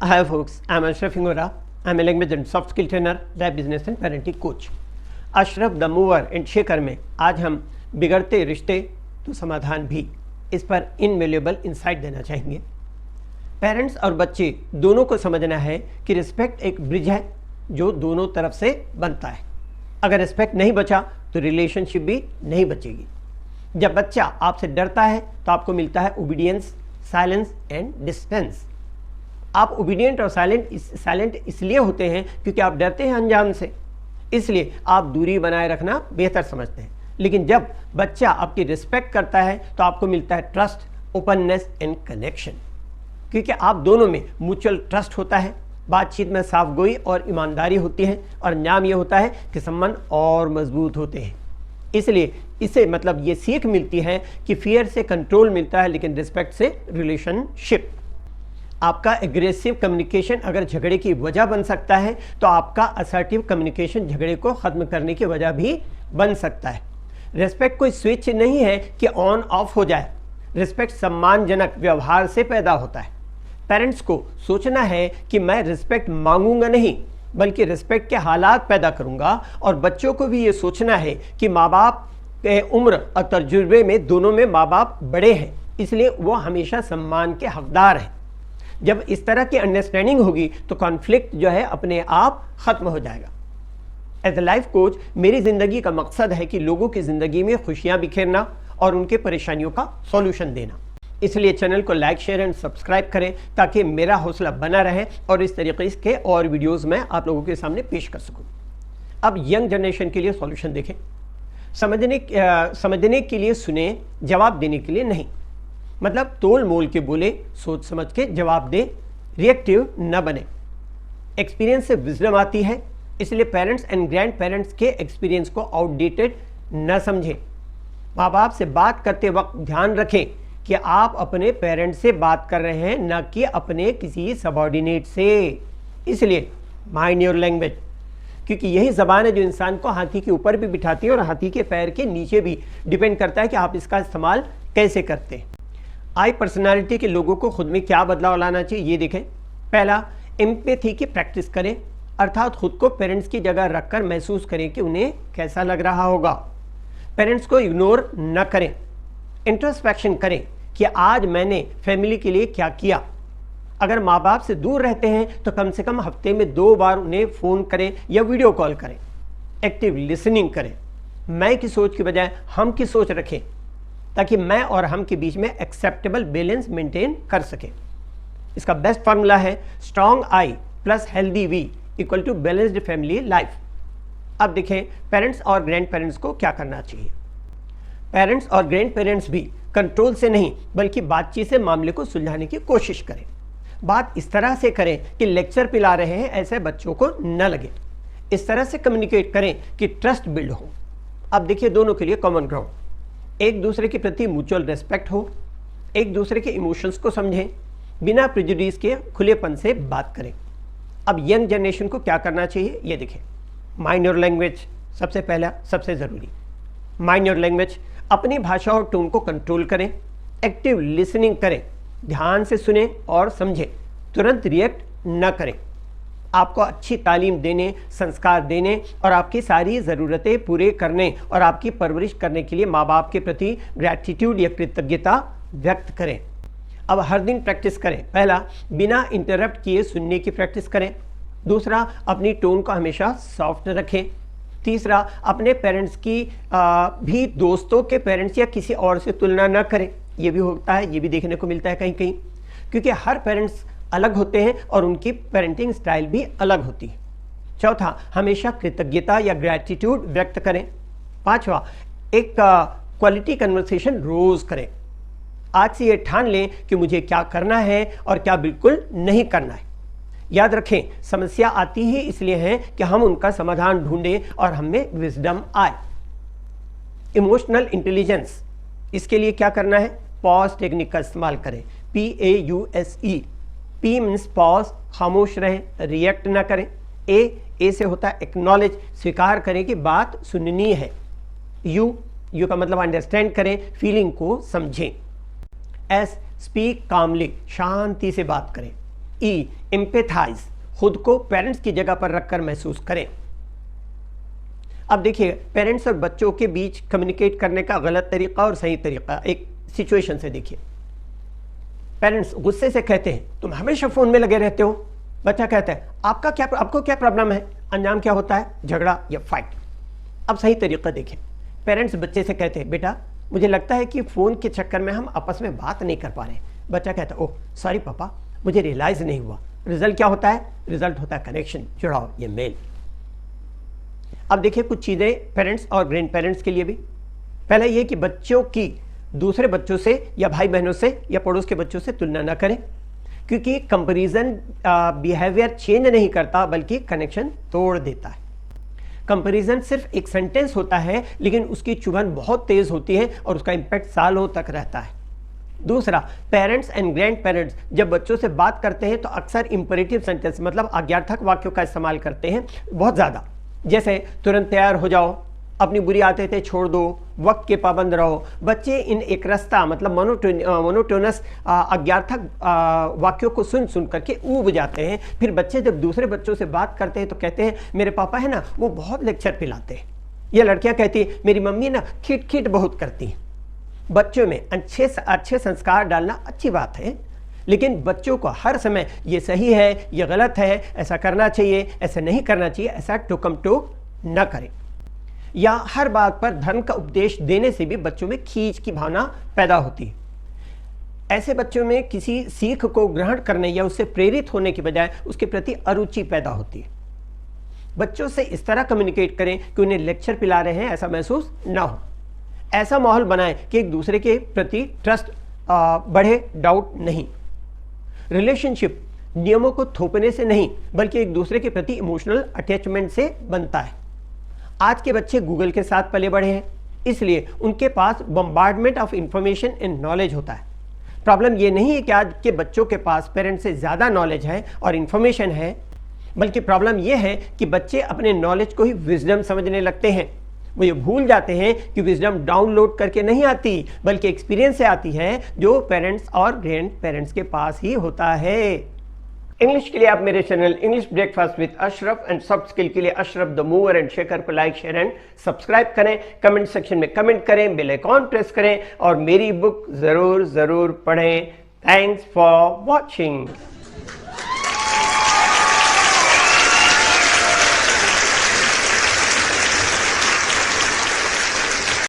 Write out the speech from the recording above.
Hi folks, I'm Ashraf Ingora. I'm a language and soft skill trainer, life business and parenting coach. Ashraf the mover and shaker में आज हम बिगड़ते रिश्ते तो समाधान भी, इस पर इनवैल्यूएबल इंसाइट देना चाहेंगे। पेरेंट्स और बच्चे दोनों को समझना है कि रिस्पेक्ट एक ब्रिज है जो दोनों तरफ से बनता है। अगर रिस्पेक्ट नहीं बचा तो रिलेशनशिप भी नहीं बचेगी। जब बच्चा आपसे डरता है तो आपको मिलता है ओबीडियंस, साइलेंस एंड डिस्टेंस। आप ओबीडियंट और साइलेंट इसलिए होते हैं क्योंकि आप डरते हैं अनजान से, इसलिए आप दूरी बनाए रखना बेहतर समझते हैं। लेकिन जब बच्चा आपकी रिस्पेक्ट करता है तो आपको मिलता है ट्रस्ट, ओपननेस एंड कनेक्शन, क्योंकि आप दोनों में म्यूचुअल ट्रस्ट होता है, बातचीत में साफगोई और ईमानदारी होती है और नाम ये होता है कि संबंध और मजबूत होते हैं। इसलिए इसे मतलब ये सीख मिलती है कि फियर से कंट्रोल मिलता है लेकिन रिस्पेक्ट से रिलेशनशिप। आपका एग्रेसिव कम्युनिकेशन अगर झगड़े की वजह बन सकता है तो आपका असर्टिव कम्युनिकेशन झगड़े को खत्म करने की वजह भी बन सकता है। रिस्पेक्ट कोई स्विच नहीं है कि ऑन ऑफ हो जाए। रिस्पेक्ट सम्मानजनक व्यवहार से पैदा होता है। पेरेंट्स को सोचना है कि मैं रिस्पेक्ट मांगूंगा नहीं बल्कि रिस्पेक्ट के हालात पैदा करूंगा, और बच्चों को भी ये सोचना है कि माँ बाप के उम्र और तजुर्बे में दोनों में माँ बाप बड़े हैं, इसलिए वो हमेशा सम्मान के हकदार हैं। जब इस तरह की अंडरस्टैंडिंग होगी तो कॉन्फ्लिक्ट जो है अपने आप खत्म हो जाएगा। एज ए लाइफ कोच मेरी ज़िंदगी का मकसद है कि लोगों की ज़िंदगी में खुशियाँ बिखेरना और उनके परेशानियों का सॉल्यूशन देना। इसलिए चैनल को लाइक, शेयर एंड सब्सक्राइब करें ताकि मेरा हौसला बना रहे और इस तरीके के और वीडियोस मैं आप लोगों के सामने पेश कर सकूं। अब यंग जनरेशन के लिए सॉल्यूशन देखें। समझने के लिए सुने, जवाब देने के लिए नहीं। मतलब तोल मोल के बोले, सोच समझ के जवाब दे, रिएक्टिव न बने। एक्सपीरियंस से विजडम आती है, इसलिए पेरेंट्स एंड ग्रैंड पेरेंट्स के एक्सपीरियंस को आउटडेटेड न समझें। माँ बाप से बात करते वक्त ध्यान रखें कि आप अपने पेरेंट्स से बात कर रहे हैं, न कि अपने किसी सबॉर्डिनेट से। इसलिए माइंड योर लैंग्वेज, क्योंकि यही ज़बान है जो इंसान को हाथी के ऊपर भी बिठाती है और हाथी के पैर के नीचे भी। डिपेंड करता है कि आप इसका इस्तेमाल कैसे करते हैं। आई पर्सनालिटी के लोगों को खुद में क्या बदलाव लाना चाहिए, ये देखें। पहला, एम्पैथी की प्रैक्टिस करें, अर्थात खुद को पेरेंट्स की जगह रखकर महसूस करें कि उन्हें कैसा लग रहा होगा। पेरेंट्स को इग्नोर न करें। इंट्रोस्पेक्शन करें कि आज मैंने फैमिली के लिए क्या किया। अगर माँ बाप से दूर रहते हैं तो कम से कम हफ्ते में 2 बार उन्हें फ़ोन करें या वीडियो कॉल करें। एक्टिव लिसनिंग करें। मैं की सोच की बजाय हम की सोच रखें ताकि मैं और हम के बीच में एक्सेप्टेबल बैलेंस मेंटेन कर सके। इसका बेस्ट फार्मूला है strong I plus healthy we equal to balanced family life. अब देखें पेरेंट्स और ग्रैंड पेरेंट्स को क्या करना चाहिए। पेरेंट्स और ग्रैंड पेरेंट्स भी कंट्रोल से नहीं बल्कि बातचीत से मामले को सुलझाने की कोशिश करें। बात इस तरह से करें कि लेक्चर पिला रहे हैं, ऐसे बच्चों को न लगे। इस तरह से कम्युनिकेट करें कि ट्रस्ट बिल्ड हो। अब देखिए दोनों के लिए कॉमन ग्राउंड, एक दूसरे के प्रति म्यूचुअल रेस्पेक्ट हो, एक दूसरे के इमोशंस को समझें, बिना प्रेजुडिस के खुलेपन से बात करें। अब यंग जनरेशन को क्या करना चाहिए ये देखें। माइंड योर लैंग्वेज सबसे पहला, सबसे ज़रूरी। माइंड योर लैंग्वेज, अपनी भाषा और टोन को कंट्रोल करें। एक्टिव लिसनिंग करें, ध्यान से सुने और समझें, तुरंत रिएक्ट न करें। आपको अच्छी तालीम देने, संस्कार देने और आपकी सारी ज़रूरतें पूरे करने और आपकी परवरिश करने के लिए माँ बाप के प्रति ग्रैटिट्यूड या कृतज्ञता व्यक्त करें। अब हर दिन प्रैक्टिस करें। पहला, बिना इंटरप्ट किए सुनने की प्रैक्टिस करें। दूसरा, अपनी टोन को हमेशा सॉफ्ट रखें। तीसरा, अपने पेरेंट्स की भी दोस्तों के पेरेंट्स या किसी और से तुलना न करें। ये भी होता है, ये भी देखने को मिलता है कहीं कहीं, क्योंकि हर पेरेंट्स अलग होते हैं और उनकी पेरेंटिंग स्टाइल भी अलग होती है। चौथा, हमेशा कृतज्ञता या ग्रैटिट्यूड व्यक्त करें। पांचवा, एक क्वालिटी कन्वर्सेशन रोज़ करें। आज से ये ठान लें कि मुझे क्या करना है और क्या बिल्कुल नहीं करना है। याद रखें, समस्या आती ही इसलिए है कि हम उनका समाधान ढूंढें और हमें विजडम आए। इमोशनल इंटेलिजेंस, इसके लिए क्या करना है, पॉज टेक्निक का इस्तेमाल करें। PAUSE। P मीन्स पॉज, खामोश रहें, रिएक्ट ना करें। A से होता है एक्नॉलेज, स्वीकार करें कि बात सुननी है। U का मतलब अंडरस्टैंड करें, फीलिंग को समझें। S स्पीक कामली, शांति से बात करें। एम्पैथाइज, खुद को पेरेंट्स की जगह पर रखकर महसूस करें। अब देखिए, पेरेंट्स और बच्चों के बीच कम्युनिकेट करने का गलत तरीका और सही तरीका एक सिचुएशन से देखिए। पेरेंट्स गुस्से से कहते हैं तुम हमेशा फोन में लगे रहते हो। बच्चा कहता है आपको क्या प्रॉब्लम है। अंजाम क्या होता है? झगड़ा या फाइट। अब सही तरीका देखें। पेरेंट्स बच्चे से कहते हैं बेटा मुझे लगता है कि फ़ोन के चक्कर में हम आपस में बात नहीं कर पा रहे। बच्चा कहता है ओह सॉरी पापा, मुझे रियलाइज़ नहीं हुआ। रिजल्ट क्या होता है? रिजल्ट होता है कनेक्शन, जुड़ाव, ये मेल। अब देखिए कुछ चीज़ें पेरेंट्स और ग्रैंड पेरेंट्स के लिए भी। पहला ये कि बच्चों की दूसरे बच्चों से या भाई बहनों से या पड़ोस के बच्चों से तुलना ना करें, क्योंकि कंपैरिजन बिहेवियर चेंज नहीं करता बल्कि कनेक्शन तोड़ देता है। कंपैरिजन सिर्फ एक सेंटेंस होता है लेकिन उसकी चुभन बहुत तेज होती है और उसका इंपैक्ट सालों तक रहता है। दूसरा, पेरेंट्स एंड ग्रैंड पेरेंट्स जब बच्चों से बात करते हैं तो अक्सर इंपरेटिव सेंटेंस मतलब आज्ञार्थक वाक्यों का इस्तेमाल करते हैं बहुत ज़्यादा, जैसे तुरंत तैयार हो जाओ, अपनी बुरी आदतें छोड़ दो, वक्त के पाबंद रहो। बच्चे इन एक रास्ता मतलब मोनोटोनस आज्ञार्थक वाक्यों को सुन सुन करके ऊब जाते हैं। फिर बच्चे जब दूसरे बच्चों से बात करते हैं तो कहते हैं मेरे पापा है ना वो बहुत लेक्चर पिलाते हैं। या लड़कियां कहती है मेरी मम्मी ना खिट खिट बहुत करती हैं। बच्चों में अच्छे संस्कार डालना अच्छी बात है, लेकिन बच्चों को हर समय ये सही है, ये गलत है, ऐसा करना चाहिए, ऐसा नहीं करना चाहिए, ऐसा टोकम टोक न करें। या हर बात पर धर्म का उपदेश देने से भी बच्चों में खींच की भावना पैदा होती है। ऐसे बच्चों में किसी सीख को ग्रहण करने या उससे प्रेरित होने के बजाय उसके प्रति अरुचि पैदा होती है। बच्चों से इस तरह कम्युनिकेट करें कि उन्हें लेक्चर पिला रहे हैं ऐसा महसूस ना हो। ऐसा माहौल बनाएं कि एक दूसरे के प्रति ट्रस्ट बढ़े, डाउट नहीं। रिलेशनशिप नियमों को थोपने से नहीं बल्कि एक दूसरे के प्रति इमोशनल अटैचमेंट से बनता है। आज के बच्चे गूगल के साथ पले बढ़े हैं, इसलिए उनके पास bombardment of information and knowledge होता है। प्रॉब्लम ये नहीं है कि आज के बच्चों के पास पेरेंट्स से ज़्यादा नॉलेज है और इन्फॉर्मेशन है, बल्कि प्रॉब्लम ये है कि बच्चे अपने नॉलेज को ही विजडम समझने लगते हैं। वो ये भूल जाते हैं कि विजडम डाउनलोड करके नहीं आती बल्कि एक्सपीरियंस से आती है जो पेरेंट्स और ग्रैंड पेरेंट्स के पास ही होता है। इंग्लिश के लिए आप मेरे channel English breakfast with Ashraf and soft skill के लिए Ashraf the mover and shaker को लाइक, शेयर एंड सब्सक्राइब करें। कमेंट सेक्शन में कमेंट करें, बेल आइकॉन प्रेस करें और मेरी बुक जरूर पढ़ें। Thanks for watching.